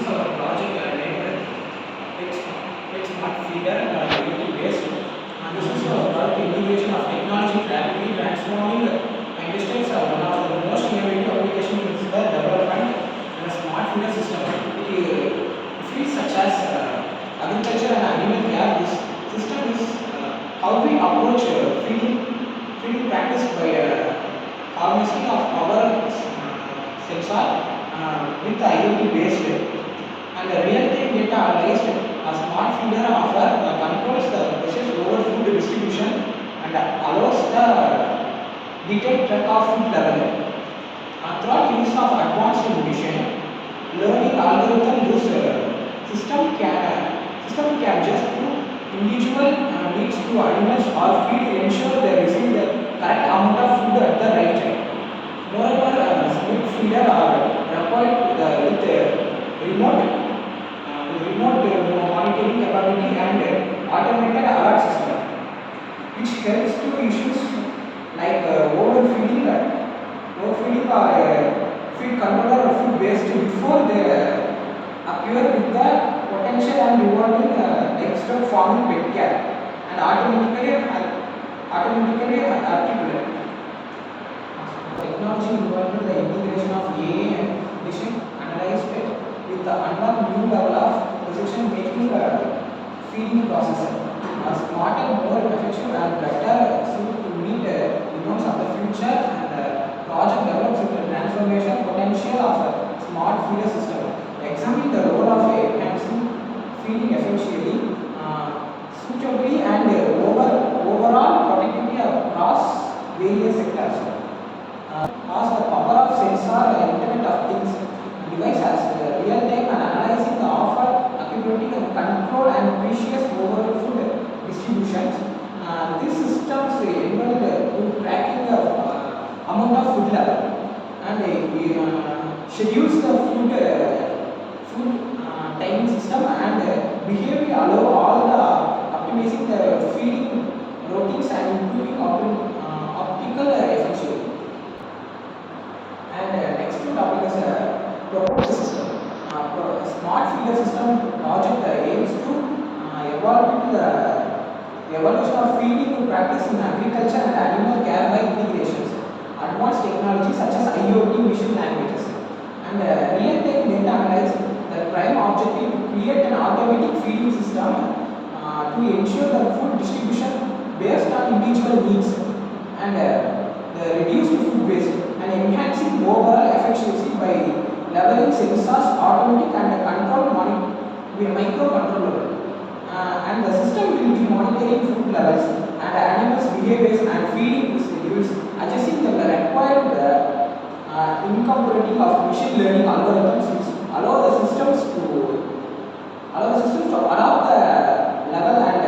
is our project named Pet Smart Feeder IoT based. And this is our product integration of technology rapidly transforming industries. One of the most innovative applications is the development and a smart feeder system. Fields such as agriculture and animal care, this system is how we approach feeding practice by harnessing of power sensor with IoT based and real-time data analyzed. A smart feeder offer controls the process over food distribution and allows the detailed track of food level. Through use of advanced machine learning algorithm, this system can just do individual needs to animals or feed ensure they receive the correct amount of food at the right time. Moreover, smart feeder are required with remote monitoring capability and automated alert system, which helps to issues like overfeeding or feed control or food waste before they appear with the potential and rewarding extra farming pet care and automatically articulate. Technology involved in the integration of AI and vision analyzed it with the unlock new level of precision making feeding processor. A smarter, more effective and better suit to meet demands of the future, and the project develops with the transformation potential of a smart feeder system. Examine the role of enhancing feeding efficiently, suitably and overall productivity across various sectors. As the power of sensor Internet of Things device as real-time and analyzing the offer, accumulating and control and precious overall food distributions. These systems involve in tracking the amount of food level and schedules the food timing system and behavior allow all the optimizing the feeding routines and improving optical efficiency. And next topic is propulsion system. Smart feeder system project aims to evolve the evolution of feeding practice in agriculture and animal care by integrations, advanced technologies such as IoT, machine languages, and real-time data analysis. The prime objective to create an automatic feeding system to ensure the food distribution based on individual needs and the reduced food waste and enhancing overall efficiency by leveraging sensors, automatic and control microcontroller. And the system will be monitoring food levels and animals' behaviors and feeding schedules, adjusting the required incorporating of machine learning algorithms, which allow the systems to adopt the level and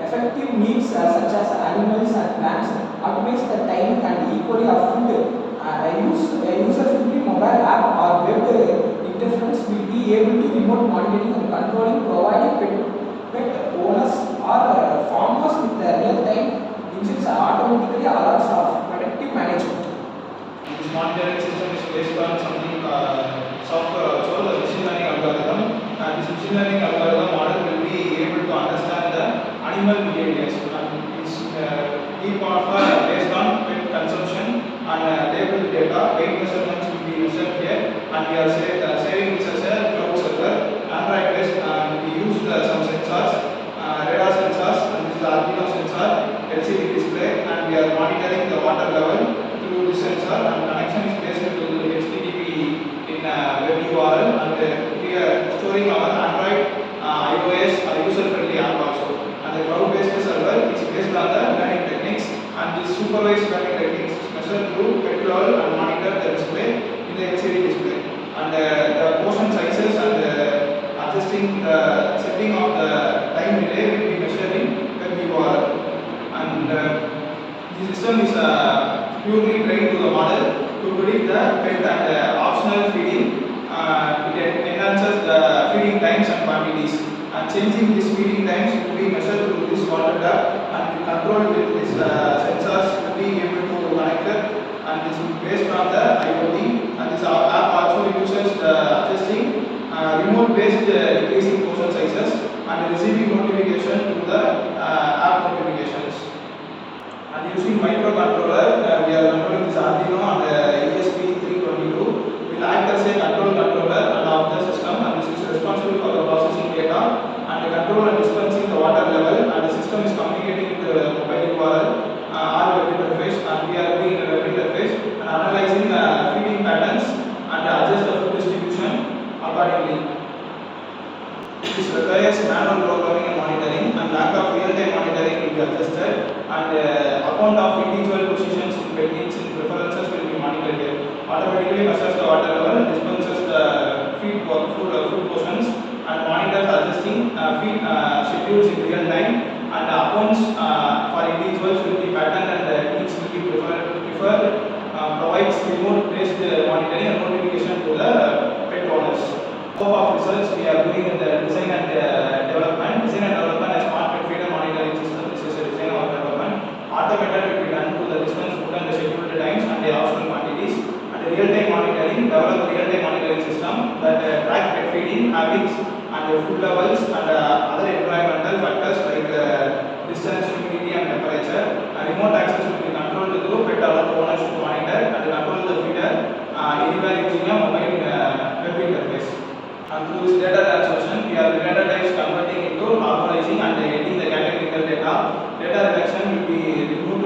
effective needs such as animals and plants, optimize the timing and equally of food. A user-friendly mobile app or web interface will be able to remote monitoring and controlling, providing pet owners or farmers with the real-time engines automatically alerts of predictive management. This monitoring system is based on something software, so the machine learning algorithm, and this machine learning algorithm model will be able to understand the animal behaviors, and it's deep offer based on pet consumption and labeled data. Weight measurements will be measured here, and we are saving this as a cloud server, Android based, and we use some sensors, radar sensors, and this is Arduino sensor, LCD display, and we are monitoring the water level through this sensor, and connection is based to HTTP in web URL, and we are storing our Android, iOS or user-friendly app also. And the cloud-based server is based on the learning techniques, and the supervised learning techniques is measured through pet level and monitor the display in the LCD display. And the portion sizes and adjusting the setting of the time delay will be measured in web URL. And the system is purely trained to the model to predict the pet and optional feeding. It enhances the feeding times and quantities. And changing these feeding times will be measured through this water tap, and controlled with these sensors will be able to connect it, and this is based on the IoT, and this app also uses the adjusting remote remote-based decreasing portion sizes and receiving notification to the app notifications. And using microcontroller, we are controlling this Arduino and ESP3222 will act as a controller and of the system, and this is responsible for the processing data and the control and dispensing the water level, and the system is communicating with the mobile URL or web interface, and we are doing the web interface and analyzing feeding patterns and adjust the food distribution accordingly. This requires manual programming and monitoring, and lack of real-time monitoring will be adjusted, and account of individual positions in techniques and preferences will be monitored here. Automatically measures the water level, dispenses the food portions, and monitors adjusting feed schedules in real time, and accounts for individuals will be patterned and needs will be preferred, provides remote-based monitoring and notification to the pet owners. Scope of research we are doing in the design and development. Design and development as smart pet feeder monitoring system. This is a design of development. Automated will be done to the dispense food and the scheduled times and the optional quantities. And the real-time monitoring, develop real-time monitoring system that track pet feeding habits and the food levels and other environmental factors like distance, humidity and temperature. And remote access will be controlled through pet owners to monitor and control the feeder anywhere using a mobile web interface. And through this data transmission, we are data types converting into normalizing and editing the categorical data. Data reduction will be removed